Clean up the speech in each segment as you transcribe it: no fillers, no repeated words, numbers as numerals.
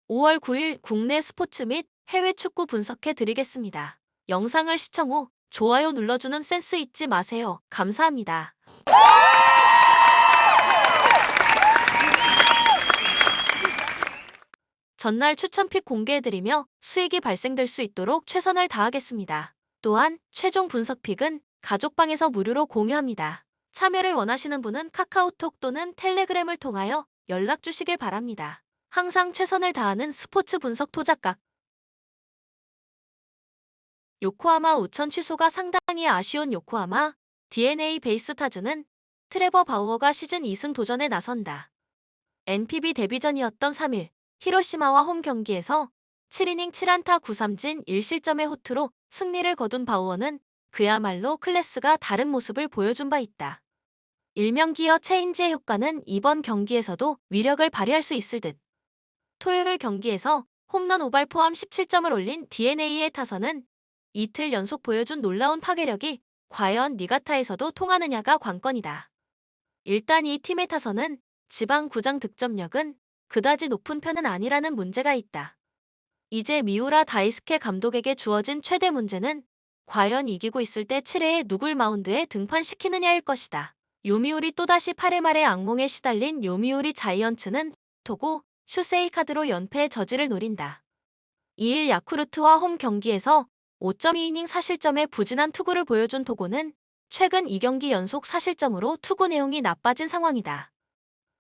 5월 9일 국내 스포츠 및 해외 축구 분석해 드리겠습니다. 영상을 시청 후 좋아요 눌러주는 센스 잊지 마세요. 감사합니다. 전날 추천픽 공개해드리며 수익이 발생될 수 있도록 최선을 다하겠습니다. 또한 최종 분석픽은 가족방에서 무료로 공유합니다. 참여를 원하시는 분은 카카오톡 또는 텔레그램을 통하여 연락 주시길 바랍니다. 항상 최선을 다하는 스포츠 분석 토작각. 요코하마 우천 취소가 상당히 아쉬운 요코하마 DNA 베이스타즈는 트레버 바우어가 시즌 2승 도전에 나선다. NPB 데뷔전이었던 3일 히로시마와 홈 경기에서 7이닝 7안타 9삼진 1실점의 호투로 승리를 거둔 바우어는 그야말로 클래스가 다른 모습을 보여준 바 있다. 일명 기어 체인지의 효과는 이번 경기에서도 위력을 발휘할 수 있을 듯. 토요일 경기에서 홈런 5발 포함 17점을 올린 DNA의 타선은 이틀 연속 보여준 놀라운 파괴력이 과연 니가타에서도 통하느냐가 관건이다. 일단 이 팀의 타선은 지방 구장 득점력은 그다지 높은 편은 아니라는 문제가 있다. 이제 미우라 다이스케 감독에게 주어진 최대 문제는 과연 이기고 있을 때 7회에 누굴 마운드에 등판시키느냐일 것이다. 요미우리 또다시 8회 말에 악몽에 시달린 요미우리 자이언츠는 토고 쇼세이 카드로 연패의 저지를 노린다. 2일 야쿠르트와 홈 경기에서 5.2이닝 4실점의 부진한 투구를 보여준 토고는 최근 2경기 연속 4실점으로 투구 내용이 나빠진 상황이다.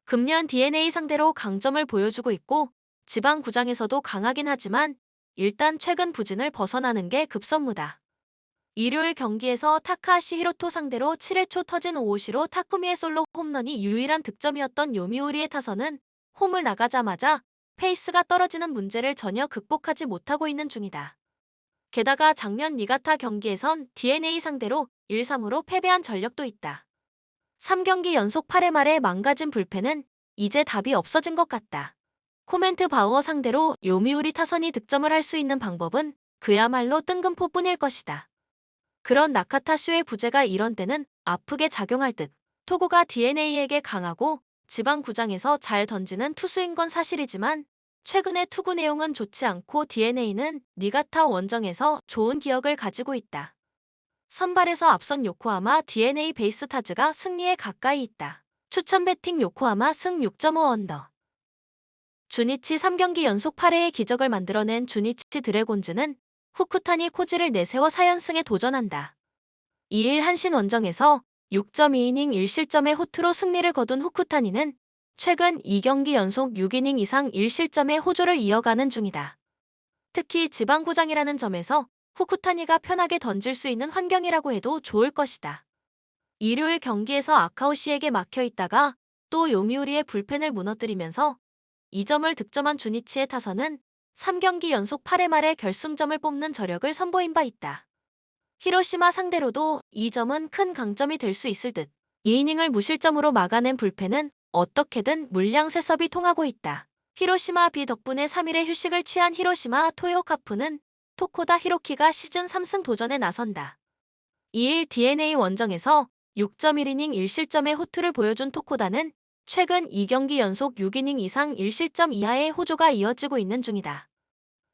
금년 DNA 상대로 강점을 보여주고 있고 지방 구장에서도 강하긴 하지만 일단 최근 부진을 벗어나는 게 급선무다. 일요일 경기에서 타카하시 히로토 상대로 7회 초 터진 5호시로 타쿠미의 솔로 홈런이 유일한 득점이었던 요미우리의 타선은 홈을 나가자마자 페이스가 떨어지는 문제를 전혀 극복하지 못하고 있는 중이다. 게다가 작년 니가타 경기에선 DNA 상대로 1-3으로 패배한 전력도 있다. 3경기 연속 8회 말에 망가진 불펜은 이제 답이 없어진 것 같다. 코멘트 바우어 상대로 요미우리 타선이 득점을 할 수 있는 방법은 그야말로 뜬금포뿐일 것이다. 그런 나카타쇼의 부재가 이런 때는 아프게 작용할 듯. 토고가 DNA에게 강하고 지방 구장에서 잘 던지는 투수인 건 사실이지만 최근의 투구 내용은 좋지 않고 DNA는 니가타 원정에서 좋은 기억을 가지고 있다. 선발에서 앞선 요코하마 DNA 베이스타즈가 승리에 가까이 있다. 추천 배팅 요코하마 승 6.5 언더. 주니치 3경기 연속 8회의 기적을 만들어낸 주니치 드래곤즈는 후쿠타니 코지를 내세워 4연승에 도전한다. 2일 한신 원정에서 6.2이닝 1실점의 호투로 승리를 거둔 후쿠타니는 최근 2경기 연속 6이닝 이상 1실점의 호조를 이어가는 중이다. 특히 지방구장이라는 점에서 후쿠타니가 편하게 던질 수 있는 환경이라고 해도 좋을 것이다. 일요일 경기에서 아카오시에게 막혀 있다가 또 요미우리의 불펜을 무너뜨리면서 2점을 득점한 주니치의 타선은 3경기 연속 8회 말에 결승점을 뽑는 저력을 선보인 바 있다. 히로시마 상대로도 이 점은 큰 강점이 될 수 있을 듯. 2이닝을 무실점으로 막아낸 불펜은 어떻게든 물량 세섭이 통하고 있다. 히로시마 비 덕분에 3일의 휴식을 취한 히로시마 토요카프는 토코다 히로키가 시즌 3승 도전에 나선다. 2일 DNA 원정에서 6.1이닝 1실점의 호투를 보여준 토코다는 최근 2경기 연속 6이닝 이상 1실점 이하의 호조가 이어지고 있는 중이다.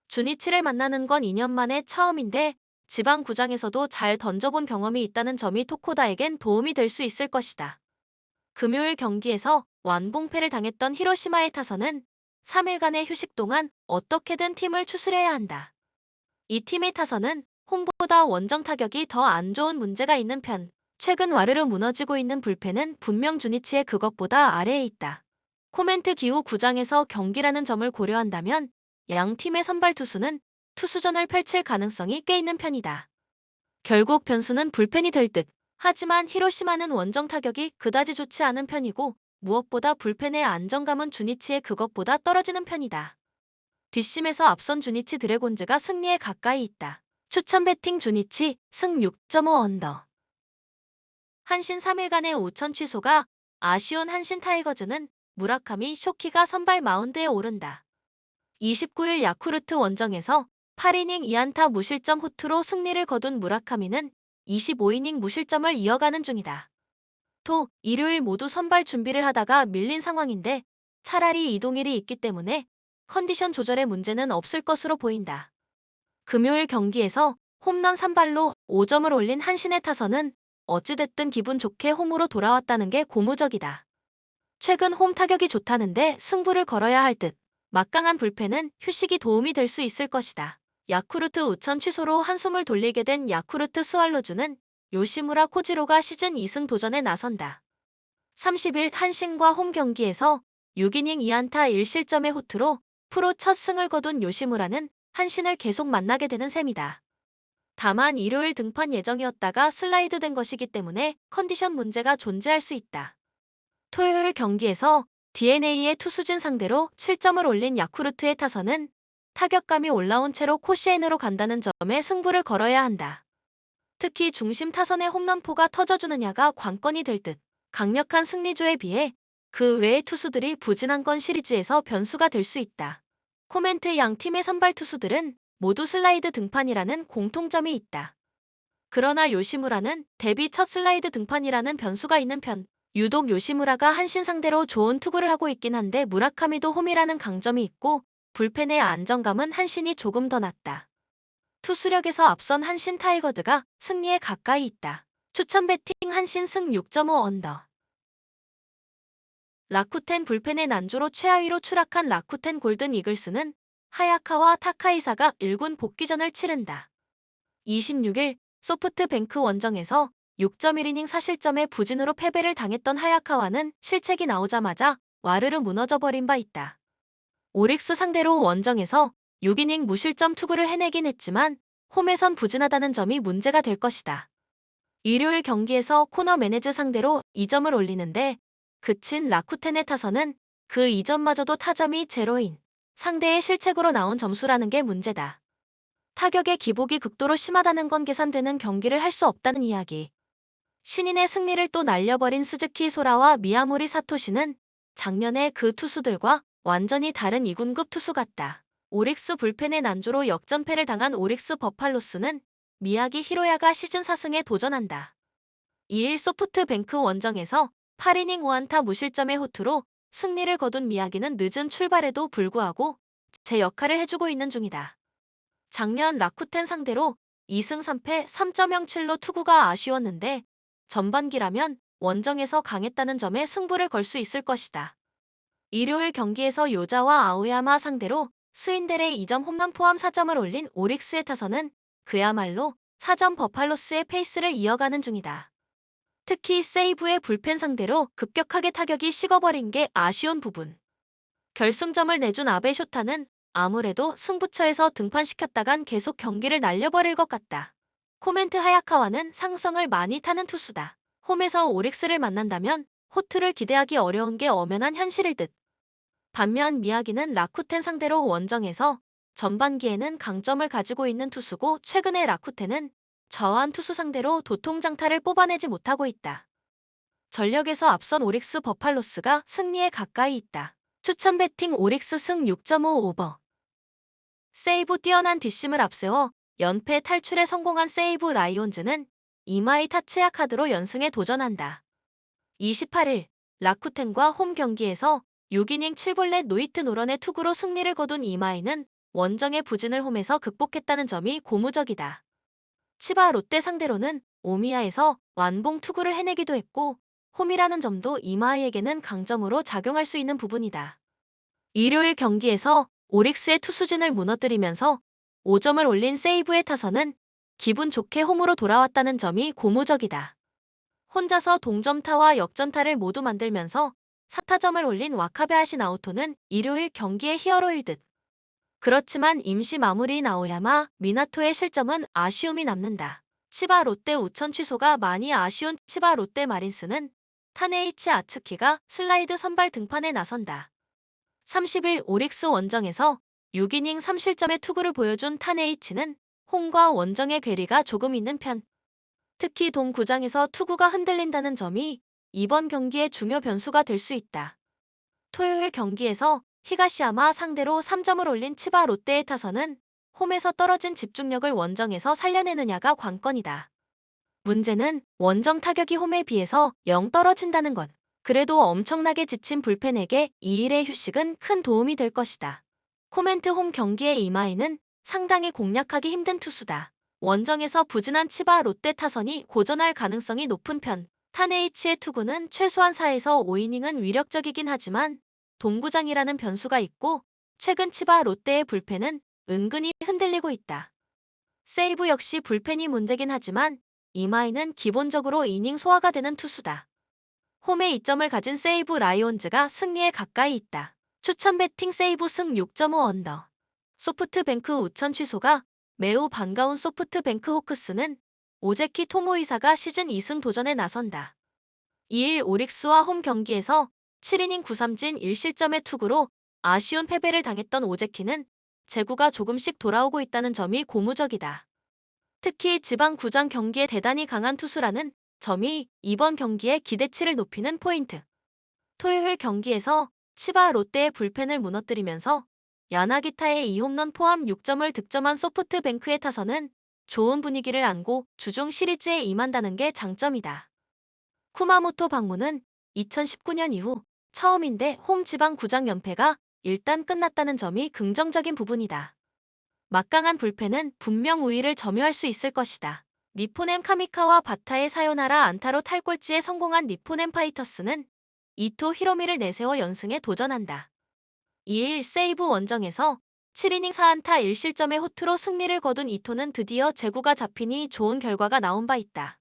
주니치를 만나는 건 2년 만에 처음인데 지방 구장에서도 잘 던져본 경험이 있다는 점이 토코다에겐 도움이 될 수 있을 것이다. 금요일 경기에서 완봉패를 당했던 히로시마의 타선은 3일간의 휴식 동안 어떻게든 팀을 추스려야 한다. 이 팀의 타선은 홈보다 원정 타격이 더 안 좋은 문제가 있는 편. 최근 와르르 무너지고 있는 불펜은 분명 주니치의 그것보다 아래에 있다. 코멘트 기후 구장에서 경기라는 점을 고려한다면 양 팀의 선발 투수는 투수전을 펼칠 가능성이 꽤 있는 편이다. 결국 변수는 불펜이 될 듯. 하지만 히로시마는 원정 타격이 그다지 좋지 않은 편이고 무엇보다 불펜의 안정감은 주니치의 그것보다 떨어지는 편이다. 뒷심에서 앞선 주니치 드래곤즈가 승리에 가까이 있다. 추천 배팅 주니치 승 6.5 언더. 한신 3일간의 우천 취소가 아쉬운 한신 타이거즈는 무라카미 쇼키가 선발 마운드에 오른다. 29일 야쿠르트 원정에서 8이닝 2안타 무실점 호투로 승리를 거둔 무라카미는 25이닝 무실점을 이어가는 중이다. 일요일 모두 선발 준비를 하다가 밀린 상황인데 차라리 이동일이 있기 때문에 컨디션 조절에 문제는 없을 것으로 보인다. 금요일 경기에서 홈런 3발로 5점을 올린 한신의 타선은 어찌됐든 기분 좋게 홈으로 돌아왔다는 게 고무적이다. 최근 홈 타격이 좋다는데 승부를 걸어야 할 듯. 막강한 불펜은 휴식이 도움이 될 수 있을 것이다. 야쿠르트 우천 취소로 한숨을 돌리게 된 야쿠르트 스왈로즈는 요시무라 코지로가 시즌 2승 도전에 나선다. 30일 한신과 홈 경기에서 6이닝 2안타 1실점의 호투로 프로 첫 승을 거둔 요시무라는 한신을 계속 만나게 되는 셈이다. 다만 일요일 등판 예정이었다가 슬라이드 된 것이기 때문에 컨디션 문제가 존재할 수 있다. 토요일 경기에서 DeNA의 투수진 상대로 7점을 올린 야쿠르트의 타선은 타격감이 올라온 채로 코시엔으로 간다는 점에 승부를 걸어야 한다. 특히 중심 타선의 홈런포가 터져주느냐가 관건이 될 듯. 강력한 승리조에 비해 그 외의 투수들이 부진한 건 시리즈에서 변수가 될 수 있다. 코멘트 양 팀의 선발 투수들은 모두 슬라이드 등판이라는 공통점이 있다. 그러나 요시무라는 데뷔 첫 슬라이드 등판이라는 변수가 있는 편. 유독 요시무라가 한신 상대로 좋은 투구를 하고 있긴 한데 무라카미도 홈이라는 강점이 있고 불펜의 안정감은 한신이 조금 더 낮다. 투수력에서 앞선 한신 타이거즈가 승리에 가까이 있다. 추천 배팅 한신 승 6.5 언더. 라쿠텐 불펜의 난조로 최하위로 추락한 라쿠텐 골든 이글스는 하야카와 타카이사가 1군 복귀전을 치른다. 26일 소프트뱅크 원정에서 6.1이닝 4실점의 부진으로 패배를 당했던 하야카와는 실책이 나오자마자 와르르 무너져버린 바 있다. 오릭스 상대로 원정에서 6이닝 무실점 투구를 해내긴 했지만 홈에선 부진하다는 점이 문제가 될 것이다. 일요일 경기에서 코너 매네즈 상대로 2점을 올리는데 그친 라쿠텐의 타선은 그 2점마저도 타점이 제로인 상대의 실책으로 나온 점수라는 게 문제다. 타격의 기복이 극도로 심하다는 건 계산되는 경기를 할 수 없다는 이야기. 신인의 승리를 또 날려버린 스즈키 소라와 미야모리 사토시는 작년에 그 투수들과 완전히 다른 2군급 투수 같다. 오릭스 불펜의 난조로 역전패를 당한 오릭스 버팔로스는 미야기 히로야가 시즌 4승에 도전한다. 2일 소프트뱅크 원정에서 8이닝 5안타 무실점의 호투로 승리를 거둔 미야기는 늦은 출발에도 불구하고 제 역할을 해주고 있는 중이다. 작년 라쿠텐 상대로 2승 3패 3.07로 투구가 아쉬웠는데 전반기라면 원정에서 강했다는 점에 승부를 걸 수 있을 것이다. 일요일 경기에서 요자와 아오야마 상대로 스윈델의 2점 홈런 포함 4점을 올린 오릭스의 타선은 그야말로 4점 버팔로스의 페이스를 이어가는 중이다. 특히 세이브의 불펜 상대로 급격하게 타격이 식어버린 게 아쉬운 부분. 결승점을 내준 아베 쇼타는 아무래도 승부처에서 등판시켰다간 계속 경기를 날려버릴 것 같다. 코멘트 하야카와는 상성을 많이 타는 투수다. 홈에서 오릭스를 만난다면 호투를 기대하기 어려운 게 엄연한 현실일 듯. 반면 미야기는 라쿠텐 상대로 원정에서 전반기에는 강점을 가지고 있는 투수고 최근에 라쿠텐은 저한 투수 상대로 도통장타를 뽑아내지 못하고 있다. 전력에서 앞선 오릭스 버팔로스가 승리에 가까이 있다. 추천 배팅 오릭스 승 6.5 오버. 세이브 뛰어난 뒷심을 앞세워 연패 탈출에 성공한 세이브 라이온즈는 이마이 타츠야 카드로 연승에 도전한다. 28일 라쿠텐과 홈 경기에서 6이닝 7볼넷 노히트 노런의 투구로 승리를 거둔 이마이는 원정의 부진을 홈에서 극복했다는 점이 고무적이다. 치바 롯데 상대로는 오미야에서 완봉 투구를 해내기도 했고 홈이라는 점도 이마이에게는 강점으로 작용할 수 있는 부분이다. 일요일 경기에서 오릭스의 투수진을 무너뜨리면서 5점을 올린 세이브의 타선은 기분 좋게 홈으로 돌아왔다는 점이 고무적이다. 혼자서 동점타와 역전타를 모두 만들면서 4타점을 올린 와카베하시 나오토는 일요일 경기의 히어로일 듯. 그렇지만 임시 마무리인 아오야마, 미나토의 실점은 아쉬움이 남는다. 치바 롯데 우천 취소가 많이 아쉬운 치바 롯데 마린스는 타네이치 아츠키가 슬라이드 선발 등판에 나선다. 30일 오릭스 원정에서 6이닝 3실점의 투구를 보여준 타네이치는 홈과 원정의 괴리가 조금 있는 편. 특히 동구장에서 투구가 흔들린다는 점이 이번 경기의 중요 변수가 될 수 있다. 토요일 경기에서 히가시야마 상대로 3점을 올린 치바 롯데의 타선은 홈에서 떨어진 집중력을 원정에서 살려내느냐가 관건이다. 문제는 원정 타격이 홈에 비해서 0 떨어진다는 것. 그래도 엄청나게 지친 불펜에게 2일의 휴식은 큰 도움이 될 것이다. 코멘트 홈 경기의 이마이는 상당히 공략하기 힘든 투수다. 원정에서 부진한 치바 롯데 타선이 고전할 가능성이 높은 편. 타네이치의 투구는 최소한 4에서 5이닝은 위력적이긴 하지만 동구장이라는 변수가 있고 최근 치바 롯데의 불펜은 은근히 흔들리고 있다. 세이브 역시 불펜이 문제긴 하지만 이마이는 기본적으로 이닝 소화가 되는 투수다. 홈에 이점을 가진 세이브 라이온즈가 승리에 가까이 있다. 추천 배팅 세이브 승 6.5 언더. 소프트뱅크 우천 취소가 매우 반가운 소프트뱅크 호크스는 오제키 토모이사가 시즌 2승 도전에 나선다. 2일 오릭스와 홈 경기에서 7이닝 9삼진 1실점의 투구로 아쉬운 패배를 당했던 오제키는 제구가 조금씩 돌아오고 있다는 점이 고무적이다. 특히 지방 구장 경기에 대단히 강한 투수라는 점이 이번 경기의 기대치를 높이는 포인트. 토요일 경기에서 치바 롯데의 불펜을 무너뜨리면서 야나기타의 2홈런 포함 6점을 득점한 소프트뱅크의 타선은 좋은 분위기를 안고 주중 시리즈에 임한다는 게 장점이다. 쿠마모토 방문은 2019년 이후 처음인데 홈 지방 구장 연패가 일단 끝났다는 점이 긍정적인 부분이다. 막강한 불펜은 분명 우위를 점유할 수 있을 것이다. 니포넴 카미카와 바타의 사요나라 안타로 탈꼴찌에 성공한 니포넴 파이터스는 이토 히로미를 내세워 연승에 도전한다. 2일 세이브 원정에서 7이닝 4안타 1실점의 호투로 승리를 거둔 이토는 드디어 제구가 잡히니 좋은 결과가 나온 바 있다.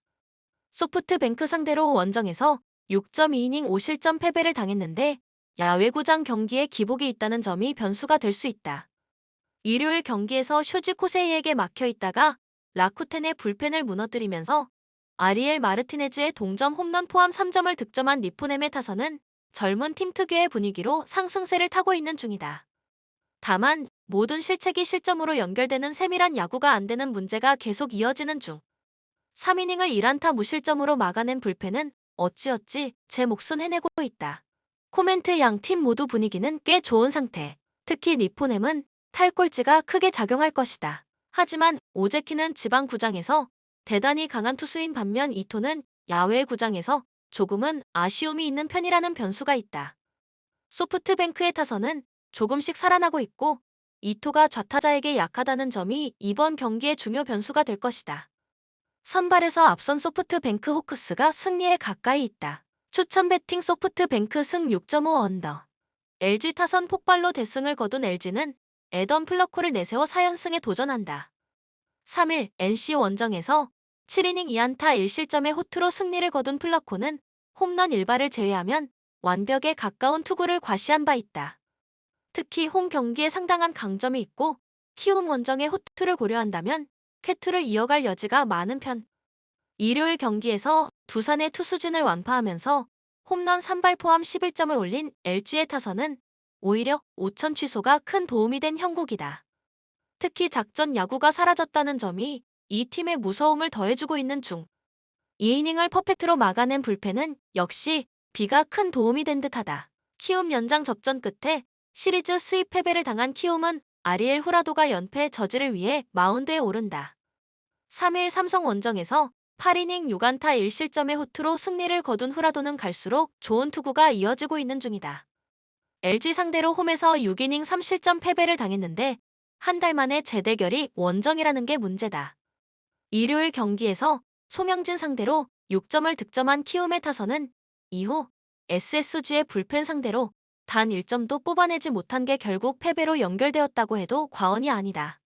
소프트뱅크 상대로 원정에서 6.2이닝 5실점 패배를 당했는데 야외구장 경기에 기복이 있다는 점이 변수가 될 수 있다. 일요일 경기에서 쇼지 코세이에게 막혀있다가 라쿠텐의 불펜을 무너뜨리면서 아리엘 마르티네즈의 동점 홈런 포함 3점을 득점한 니포넴의 타선은 젊은 팀 특유의 분위기로 상승세를 타고 있는 중이다. 다만 모든 실책이 실점으로 연결되는 세밀한 야구가 안 되는 문제가 계속 이어지는 중. 3이닝을 1안타 무실점으로 막아낸 불펜은 어찌어찌 제 몫은 해내고 있다. 코멘트 양 팀 모두 분위기는 꽤 좋은 상태. 특히 니포넴은 탈꼴찌가 크게 작용할 것이다. 하지만 오제키는 지방 구장에서 대단히 강한 투수인 반면 이토는 야외 구장에서 조금은 아쉬움이 있는 편이라는 변수가 있다. 소프트뱅크의 타선은 조금씩 살아나고 있고 이토가 좌타자에게 약하다는 점이 이번 경기의 중요 변수가 될 것이다. 선발에서 앞선 소프트뱅크 호크스가 승리에 가까이 있다. 추천 배팅 소프트뱅크 승 6.5 언더. LG 타선 폭발로 대승을 거둔 LG는 애덤 플러코를 내세워 4연승에 도전한다. 3일 NC 원정에서 7이닝 2안타 1실점의 호투로 승리를 거둔 플러코는 홈런 1발을 제외하면 완벽에 가까운 투구를 과시한 바 있다. 특히 홈 경기에 상당한 강점이 있고 키움 원정의 호투를 고려한다면 쾌투를 이어갈 여지가 많은 편. 일요일 경기에서 두산의 투수진을 완파하면서 홈런 3발 포함 11점을 올린 LG의 타선은 오히려 우천 취소가 큰 도움이 된 형국이다. 특히 작전 야구가 사라졌다는 점이 이 팀의 무서움을 더해주고 있는 중. 2이닝을 퍼펙트로 막아낸 불펜은 역시 비가 큰 도움이 된 듯하다. 키움 연장 접전 끝에 시리즈 수입 패배를 당한 키움은 아리엘 후라도가 연패 저지를 위해 마운드에 오른다. 3일 삼성 원정에서 8이닝 6안타 1실점의 호투로 승리를 거둔 후라도는 갈수록 좋은 투구가 이어지고 있는 중이다. LG 상대로 홈에서 6이닝 3실점 패배를 당했는데 한 달 만에 재대결이 원정이라는 게 문제다. 일요일 경기에서 송영진 상대로 6점을 득점한 키움의 타선은 이후 SSG의 불펜 상대로 단 1점도 뽑아내지 못한 게 결국 패배로 연결되었다고 해도 과언이 아니다.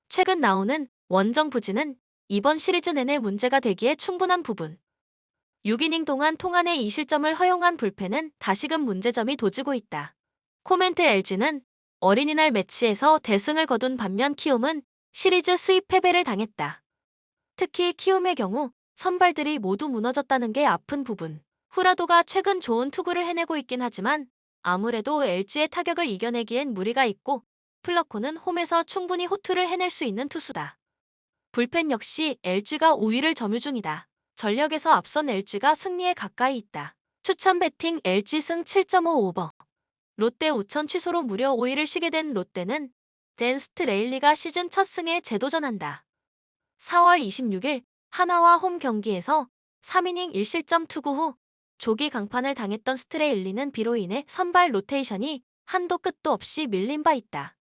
최근 나오는 원정 부진은 이번 시리즈 내내 문제가 되기에 충분한 부분. 6이닝 동안 통안에 2실점을 허용한 불펜은 다시금 문제점이 도지고 있다. 코멘트 LG는 어린이날 매치에서 대승을 거둔 반면 키움은 시리즈 수입 패배를 당했다. 특히 키움의 경우 선발들이 모두 무너졌다는 게 아픈 부분. 후라도가 최근 좋은 투구를 해내고 있긴 하지만 아무래도 LG의 타격을 이겨내기엔 무리가 있고 플러코는 홈에서 충분히 호투를 해낼 수 있는 투수다. 불펜 역시 LG가 우위를 점유 중이다. 전력에서 앞선 LG가 승리에 가까이 있다. 추천 배팅 LG 승 7.5 오버. 롯데 우천 취소로 무려 5일을 쉬게 된 롯데는 댄 스트레일리가 시즌 첫 승에 재도전한다. 4월 26일 하나와 홈 경기에서 3이닝 1실점 투구 후 조기 강판을 당했던 스트레일리는 비로 인해 선발 로테이션이 한도 끝도 없이 밀린 바 있다.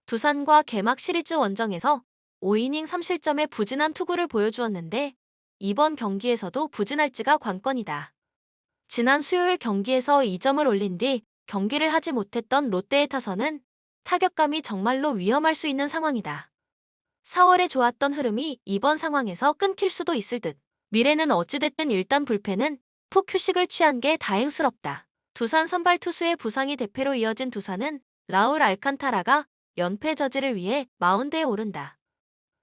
두산과 개막 시리즈 원정에서 5이닝 3실점의 부진한 투구를 보여주었는데 이번 경기에서도 부진할지가 관건이다. 지난 수요일 경기에서 2점을 올린 뒤 경기를 하지 못했던 롯데의 타선은 타격감이 정말로 위험할 수 있는 상황이다. 4월에 좋았던 흐름이 이번 상황에서 끊길 수도 있을 듯. 미래는 어찌됐든 일단 불펜은 푹 휴식을 취한 게 다행스럽다. 두산 선발 투수의 부상이 대패로 이어진 두산은 라울 알칸타라가 연패 저지를 위해 마운드에 오른다.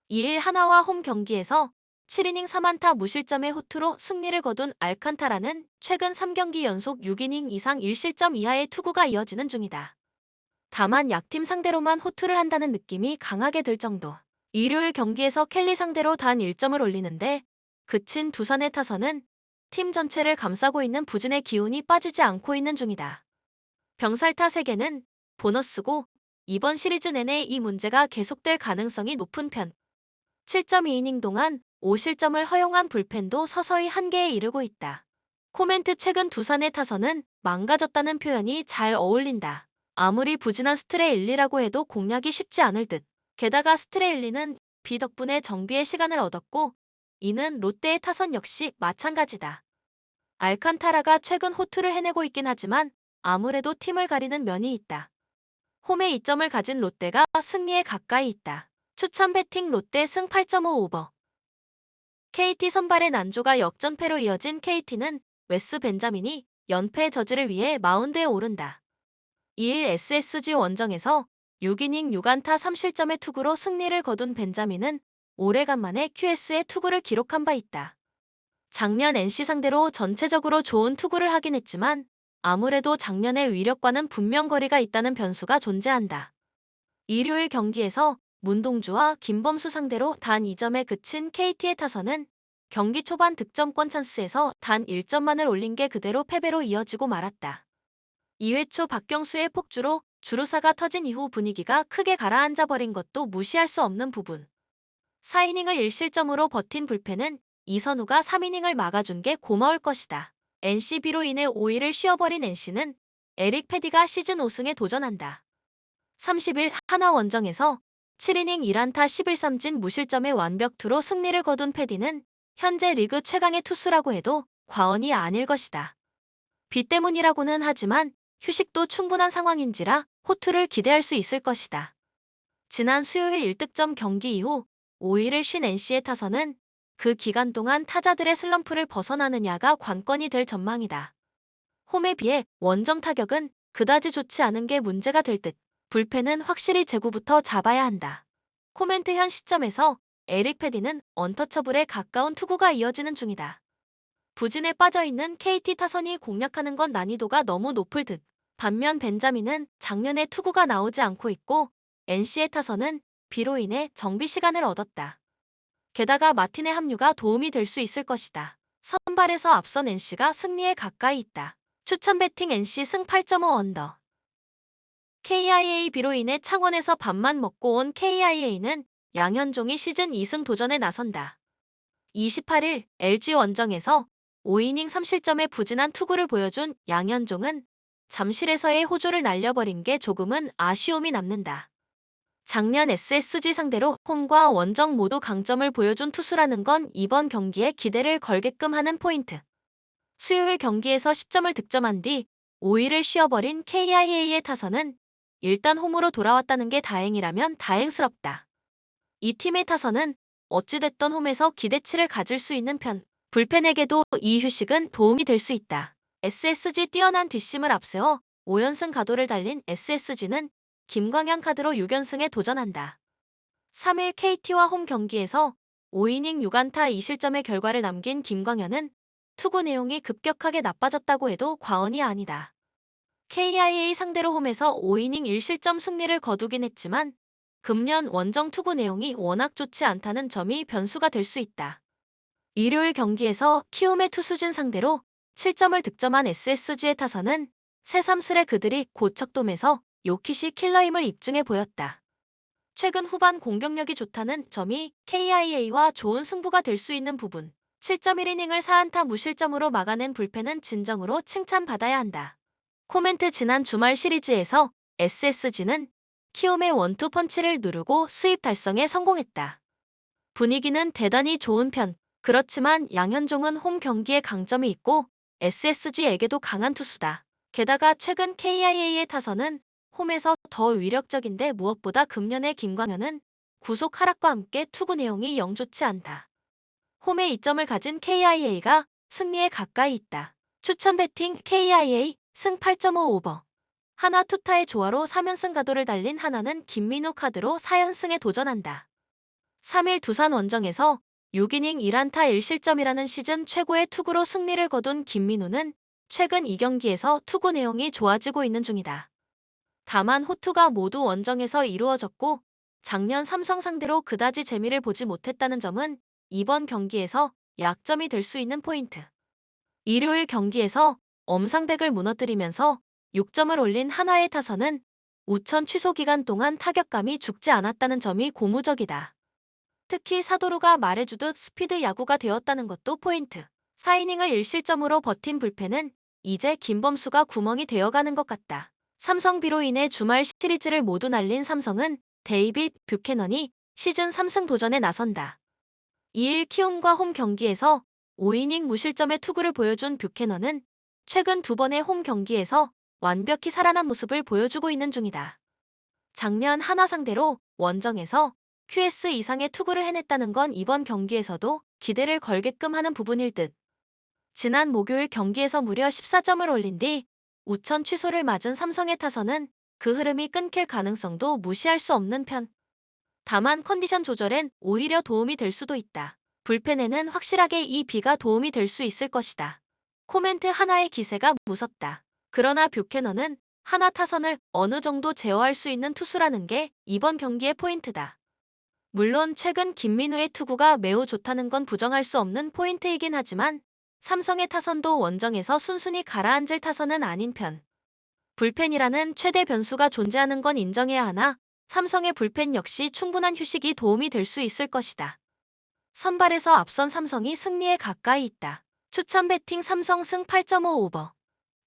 2일 하나와 홈 경기에서 7이닝 3안타 무실점의 호투로 승리를 거둔 알칸타라는 최근 3경기 연속 6이닝 이상 1실점 이하의 투구가 이어지는 중이다. 다만 약팀 상대로만 호투를 한다는 느낌이 강하게 들 정도. 일요일 경기에서 켈리 상대로 단 1점을 올리는데 그친 두산의 타선은 팀 전체를 감싸고 있는 부진의 기운이 빠지지 않고 있는 중이다. 병살타 3개는 보너스고 이번 시리즈 내내 이 문제가 계속될 가능성이 높은 편. 7.2이닝 동안 5실점을 허용한 불펜도 서서히 한계에 이르고 있다. 코멘트 최근 두산의 타선은 망가졌다는 표현이 잘 어울린다. 아무리 부진한 스트레일리라고 해도 공략이 쉽지 않을 듯. 게다가 스트레일리는 비 덕분에 정비의 시간을 얻었고 이는 롯데의 타선 역시 마찬가지다. 알칸타라가 최근 호투를 해내고 있긴 하지만 아무래도 팀을 가리는 면이 있다. 홈에 2점을 가진 롯데가 승리에 가까이 있다. 추천 배팅 롯데 승 8.5 오버. KT 선발의 난조가 역전패로 이어진 KT는 웨스 벤자민이 연패 저지를 위해 마운드에 오른다. 2일 SSG 원정에서 6이닝 6안타 3실점의 투구로 승리를 거둔 벤자민은 오래간만에 QS의 투구를 기록한 바 있다. 작년 NC 상대로 전체적으로 좋은 투구를 하긴 했지만 아무래도 작년의 위력과는 분명 거리가 있다는 변수가 존재한다. 일요일 경기에서 문동주와 김범수 상대로 단 2점에 그친 KT의 타선은 경기 초반 득점권 찬스에서 단 1점만을 올린 게 그대로 패배로 이어지고 말았다. 2회 초 박경수의 폭주로 주루사가 터진 이후 분위기가 크게 가라앉아 버린 것도 무시할 수 없는 부분. 4이닝을 1실점으로 버틴 불펜은 이선우가 3이닝을 막아준 게 고마울 것이다. NCB로 인해 5일을 쉬어버린 NC는 에릭 패디가 시즌 5승에 도전한다. 30일 하나 원정에서 7이닝 1안타 11삼진 무실점의 완벽투로 승리를 거둔 패디는 현재 리그 최강의 투수라고 해도 과언이 아닐 것이다. 비 때문이라고는 하지만 휴식도 충분한 상황인지라 호투를 기대할 수 있을 것이다. 지난 수요일 1득점 경기 이후 5일을 쉰 NC의 타선은 그 기간 동안 타자들의 슬럼프를 벗어나느냐가 관건이 될 전망이다. 홈에 비해 원정 타격은 그다지 좋지 않은 게 문제가 될 듯. 불펜은 확실히 제구부터 잡아야 한다. 코멘트 현 시점에서 에릭 패디는 언터처블에 가까운 투구가 이어지는 중이다. 부진에 빠져있는 KT 타선이 공략하는 건 난이도가 너무 높을 듯. 반면 벤자민은 작년에 투구가 나오지 않고 있고 NC의 타선은 비로 인해 정비 시간을 얻었다. 게다가 마틴의 합류가 도움이 될 수 있을 것이다. 선발에서 앞선 NC가 승리에 가까이 있다. 추천 배팅 NC 승 8.5 언더. KIAB로 인해 창원에서 밥만 먹고 온 KIA는 양현종이 시즌 2승 도전에 나선다. 28일 LG 원정에서 5이닝 3실점의 부진한 투구를 보여준 양현종은 잠실에서의 호조를 날려버린 게 조금은 아쉬움이 남는다. 작년 SSG 상대로 홈과 원정 모두 강점을 보여준 투수라는 건 이번 경기에 기대를 걸게끔 하는 포인트. 수요일 경기에서 10점을 득점한 뒤 5일을 쉬어버린 KIA의 타선은 일단 홈으로 돌아왔다는 게 다행이라면 다행스럽다. 이 팀의 타선은 어찌됐던 홈에서 기대치를 가질 수 있는 편. 불펜에게도 이 휴식은 도움이 될 수 있다. SSG 뛰어난 뒷심을 앞세워 5연승 가도를 달린 SSG는 김광현 카드로 6연승에 도전한다. 3일 KT와 홈 경기에서 5이닝 6안타 2실점의 결과를 남긴 김광현은 투구 내용이 급격하게 나빠졌다고 해도 과언이 아니다. KIA 상대로 홈에서 5이닝 1실점 승리를 거두긴 했지만 금년 원정 투구 내용이 워낙 좋지 않다는 점이 변수가 될 수 있다. 일요일 경기에서 키움의 투수진 상대로 7점을 득점한 SSG의 타선은 새삼스레 그들이 고척돔에서 요키시 킬러임을 입증해 보였다. 최근 후반 공격력이 좋다는 점이 KIA와 좋은 승부가 될 수 있는 부분. 7.1이닝을 4안타 무실점으로 막아낸 불펜은 진정으로 칭찬받아야 한다. 코멘트 지난 주말 시리즈에서 SSG는 키움의 원투 펀치를 누르고 수입 달성에 성공했다. 분위기는 대단히 좋은 편. 그렇지만 양현종은 홈 경기에 강점이 있고 SSG에게도 강한 투수다. 게다가 최근 KIA의 타선은 홈에서 더 위력적인데 무엇보다 금년의 김광현은 구속 하락과 함께 투구 내용이 영 좋지 않다. 홈에 이점을 가진 KIA가 승리에 가까이 있다. 추천 배팅 KIA 승 8.5 오버. 하나 투타의 조화로 3연승 가도를 달린 하나는 김민우 카드로 4연승에 도전한다. 3일 두산 원정에서 6이닝 1안타 1실점이라는 시즌 최고의 투구로 승리를 거둔 김민우는 최근 2경기에서 투구 내용이 좋아지고 있는 중이다. 다만 호투가 모두 원정에서 이루어졌고 작년 삼성 상대로 그다지 재미를 보지 못했다는 점은 이번 경기에서 약점이 될 수 있는 포인트. 일요일 경기에서 엄상백을 무너뜨리면서 6점을 올린 한화의 타선은 우천 취소 기간 동안 타격감이 죽지 않았다는 점이 고무적이다. 특히 사도루가 말해주듯 스피드 야구가 되었다는 것도 포인트. 4이닝을 1실점으로 버틴 불펜은 이제 김범수가 구멍이 되어가는 것 같다. 삼성비로 인해 주말 시리즈를 모두 날린 삼성은 데이빗 뷰캐넌이 시즌 3승 도전에 나선다. 2일 키움과 홈 경기에서 5이닝 무실점의 투구를 보여준 뷰캐넌은 최근 2번의 홈 경기에서 완벽히 살아난 모습을 보여주고 있는 중이다. 작년 한화 상대로 원정에서 QS 이상의 투구를 해냈다는 건 이번 경기에서도 기대를 걸게끔 하는 부분일 듯. 지난 목요일 경기에서 무려 14점을 올린 뒤 우천 취소를 맞은 삼성의 타선은 그 흐름이 끊길 가능성도 무시할 수 없는 편. 다만 컨디션 조절엔 오히려 도움이 될 수도 있다. 불펜에는 확실하게 이 비가 도움이 될 수 있을 것이다. 코멘트 하나의 기세가 무섭다. 그러나 뷰캐넌은 하나 타선을 어느 정도 제어할 수 있는 투수라는 게 이번 경기의 포인트다. 물론 최근 김민우의 투구가 매우 좋다는 건 부정할 수 없는 포인트이긴 하지만 삼성의 타선도 원정에서 순순히 가라앉을 타선은 아닌 편. 불펜이라는 최대 변수가 존재하는 건 인정해야 하나 삼성의 불펜 역시 충분한 휴식이 도움이 될 수 있을 것이다. 선발에서 앞선 삼성이 승리에 가까이 있다. 추천 배팅 삼성 승 8.5 오버.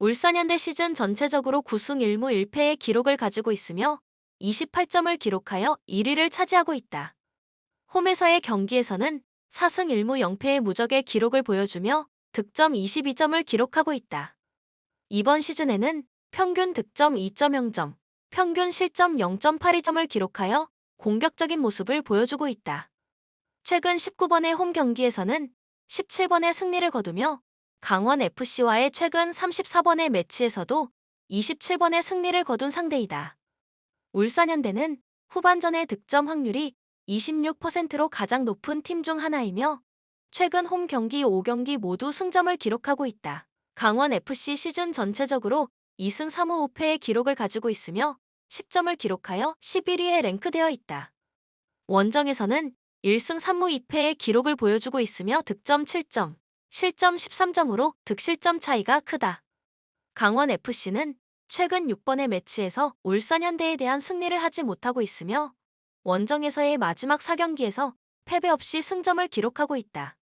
울산현대 시즌 전체적으로 9승 1무 1패의 기록을 가지고 있으며 28점을 기록하여 1위를 차지하고 있다. 홈에서의 경기에서는 4승 1무 0패의 무적의 기록을 보여주며 득점 22점을 기록하고 있다. 이번 시즌에는 평균 득점 2.0점, 평균 실점 0.82점을 기록하여 공격적인 모습을 보여주고 있다. 최근 19번의 홈 경기에서는 17번의 승리를 거두며 강원FC와의 최근 34번의 매치에서도 27번의 승리를 거둔 상대이다. 울산현대는 후반전의 득점 확률이 26%로 가장 높은 팀 중 하나이며 최근 홈 경기 5경기 모두 승점을 기록하고 있다. 강원FC 시즌 전체적으로 2승 3무 5패의 기록을 가지고 있으며 10점을 기록하여 11위에 랭크되어 있다. 원정에서는 1승 3무 2패의 기록을 보여주고 있으며 득점 7점, 실점 13점으로 득실점 차이가 크다. 강원FC는 최근 6번의 매치에서 울산현대에 대한 승리를 하지 못하고 있으며 원정에서의 마지막 4경기에서 패배 없이 승점을 기록하고 있다.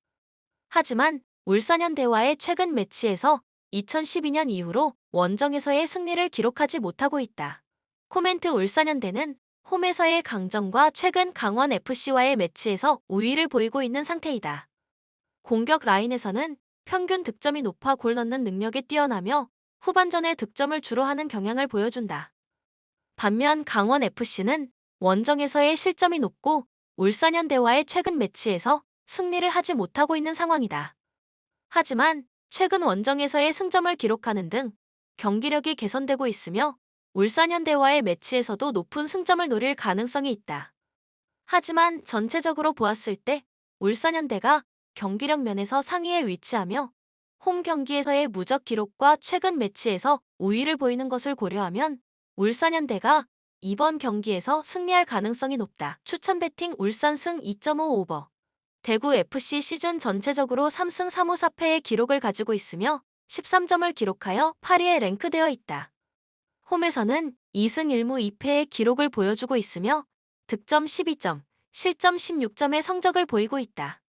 하지만 울산현대와의 최근 매치에서 2012년 이후로 원정에서의 승리를 기록하지 못하고 있다. 코멘트 울산현대는 홈에서의 강점과 최근 강원FC와의 매치에서 우위를 보이고 있는 상태이다. 공격 라인에서는 평균 득점이 높아 골 넣는 능력이 뛰어나며 후반전에 득점을 주로 하는 경향을 보여준다. 반면 강원FC는 원정에서의 실점이 높고 울산현대와의 최근 매치에서 승리를 하지 못하고 있는 상황이다. 하지만 최근 원정에서의 승점을 기록하는 등 경기력이 개선되고 있으며 울산현대와의 매치에서도 높은 승점을 노릴 가능성이 있다. 하지만 전체적으로 보았을 때 울산현대가 경기력 면에서 상위에 위치하며 홈 경기에서의 무적 기록과 최근 매치에서 우위를 보이는 것을 고려하면 울산현대가 이번 경기에서 승리할 가능성이 높다. 추천 배팅 울산 승 2.5 오버. 대구FC 시즌 전체적으로 3승 3무 4패의 기록을 가지고 있으며 13점을 기록하여 8위에 랭크되어 있다. 홈에서는 2승 1무 2패의 기록을 보여주고 있으며 득점 12점, 실점 16점의 성적을 보이고 있다.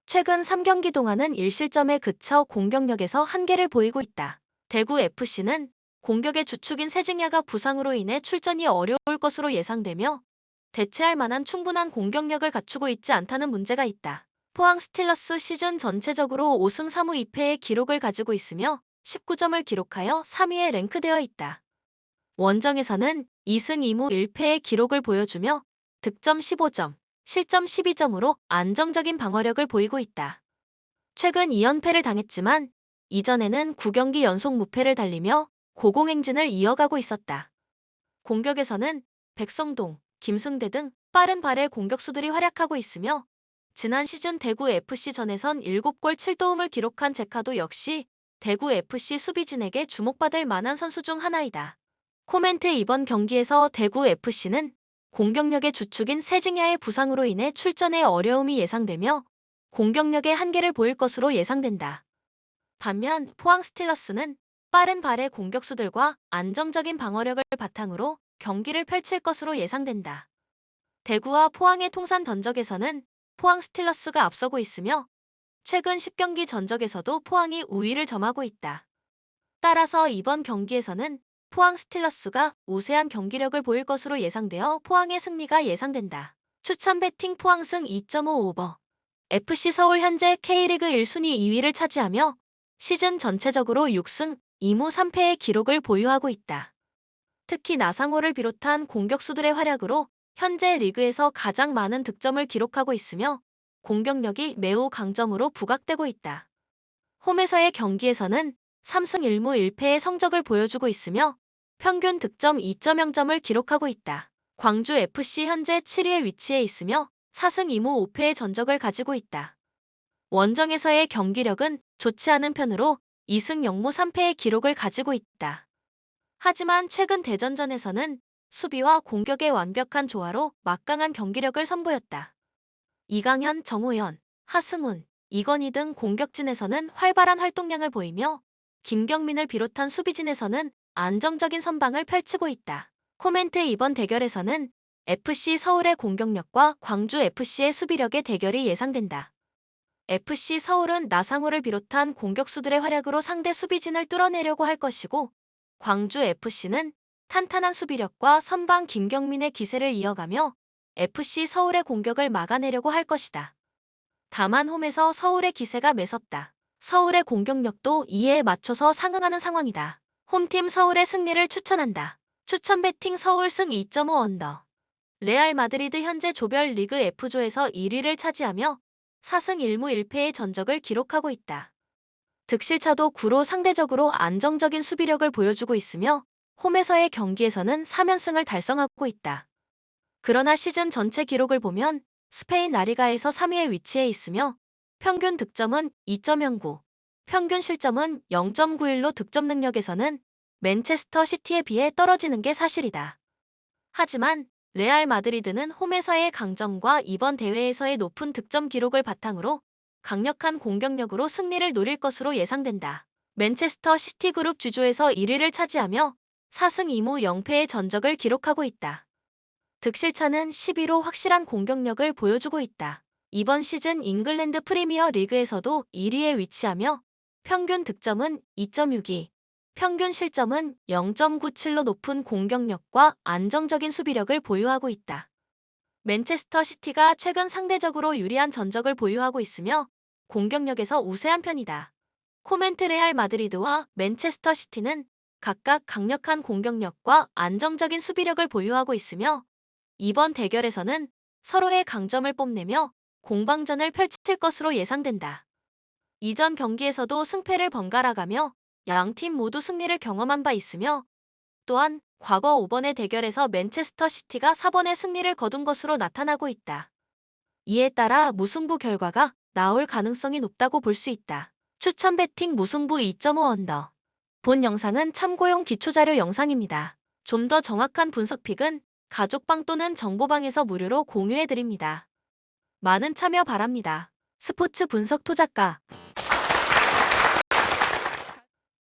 최근 3경기 동안은 1실점에 그쳐 공격력에서 한계를 보이고 있다. 대구FC는 공격의 주축인 세징야가 부상으로 인해 출전이 어려울 것으로 예상되며 대체할 만한 충분한 공격력을 갖추고 있지 않다는 문제가 있다. 포항 스틸러스 시즌 전체적으로 5승 3무 2패의 기록을 가지고 있으며 19점을 기록하여 3위에 랭크되어 있다. 원정에서는 2승 2무 1패의 기록을 보여주며 득점 15점, 실점 12점으로 안정적인 방어력을 보이고 있다. 최근 2연패를 당했지만 이전에는 9경기 연속 무패를 달리며 고공행진을 이어가고 있었다. 공격에서는 백성동, 김승대 등 빠른 발의 공격수들이 활약하고 있으며 지난 시즌 대구 FC전에선 7골 7도움을 기록한 제카도 역시 대구 FC 수비진에게 주목받을 만한 선수 중 하나이다. 코멘트 이번 경기에서 대구 FC는 공격력의 주축인 세징야의 부상으로 인해 출전에 어려움이 예상되며 공격력의 한계를 보일 것으로 예상된다. 반면 포항 스틸러스는 빠른 발의 공격수들과 안정적인 방어력을 바탕으로 경기를 펼칠 것으로 예상된다. 대구와 포항의 통산 전적에서는 포항 스틸러스가 앞서고 있으며 최근 10경기 전적에서도 포항이 우위를 점하고 있다. 따라서 이번 경기에서는 포항 스틸러스가 우세한 경기력을 보일 것으로 예상되어 포항의 승리가 예상된다. 추천 배팅 포항승 2.5 오버. FC 서울 현재 K리그 1순위 2위를 차지하며 시즌 전체적으로 6승 2무 3패의 기록을 보유하고 있다. 특히 나상호를 비롯한 공격수들의 활약으로 현재 리그에서 가장 많은 득점을 기록하고 있으며 공격력이 매우 강점으로 부각되고 있다. 홈에서의 경기에서는 3승 1무 1패의 성적을 보여주고 있으며 평균 득점 2.0점을 기록하고 있다. 광주 FC 현재 7위에 위치해 있으며 4승 2무 5패의 전적을 가지고 있다. 원정에서의 경기력은 좋지 않은 편으로 2승 0무 3패의 기록을 가지고 있다. 하지만 최근 대전전에서는 수비와 공격의 완벽한 조화로 막강한 경기력을 선보였다. 이강현, 정호연, 하승훈, 이건희 등 공격진에서는 활발한 활동량을 보이며 김경민을 비롯한 수비진에서는 안정적인 선방을 펼치고 있다. 코멘트 이번 대결에서는 FC 서울의 공격력과 광주 FC의 수비력의 대결이 예상된다. FC 서울은 나상호를 비롯한 공격수들의 활약으로 상대 수비진을 뚫어내려고 할 것이고 광주 FC는 탄탄한 수비력과 선방 김경민의 기세를 이어가며 FC 서울의 공격을 막아내려고 할 것이다. 다만 홈에서 서울의 기세가 매섭다. 서울의 공격력도 이에 맞춰서 상응하는 상황이다. 홈팀 서울의 승리를 추천한다. 추천 배팅 서울 승 2.5 언더. 레알 마드리드 현재 조별 리그 F조에서 1위를 차지하며 4승 1무 1패의 전적을 기록하고 있다. 득실차도 9로 상대적으로 안정적인 수비력을 보여주고 있으며 홈에서의 경기에서는 3연승을 달성하고 있다. 그러나 시즌 전체 기록을 보면 스페인 라리가에서 3위에 위치해 있으며 평균 득점은 2.09, 평균 실점은 0.91로 득점 능력에서는 맨체스터 시티에 비해 떨어지는 게 사실이다. 하지만 레알 마드리드는 홈에서의 강점과 이번 대회에서의 높은 득점 기록을 바탕으로 강력한 공격력으로 승리를 노릴 것으로 예상된다. 맨체스터 시티 그룹 G조에서 1위를 차지하며 4승 2무 0패의 전적을 기록하고 있다. 득실차는 11로 확실한 공격력을 보여주고 있다. 이번 시즌 잉글랜드 프리미어 리그에서도 1위에 위치하며 평균 득점은 2.62, 평균 실점은 0.97로 높은 공격력과 안정적인 수비력을 보유하고 있다. 맨체스터 시티가 최근 상대적으로 유리한 전적을 보유하고 있으며 공격력에서 우세한 편이다. 코멘트 레알 마드리드와 맨체스터 시티는 각각 강력한 공격력과 안정적인 수비력을 보유하고 있으며 이번 대결에서는 서로의 강점을 뽐내며 공방전을 펼칠 것으로 예상된다. 이전 경기에서도 승패를 번갈아가며 양팀 모두 승리를 경험한 바 있으며 또한 과거 5번의 대결에서 맨체스터 시티가 4번의 승리를 거둔 것으로 나타나고 있다. 이에 따라 무승부 결과가 나올 가능성이 높다고 볼 수 있다. 추천 배팅 무승부 2.5 언더. 본 영상은 참고용 기초자료 영상입니다. 좀 더 정확한 분석픽은 가족방 또는 정보방에서 무료로 공유해드립니다. 많은 참여 바랍니다. 스포츠 분석 토작가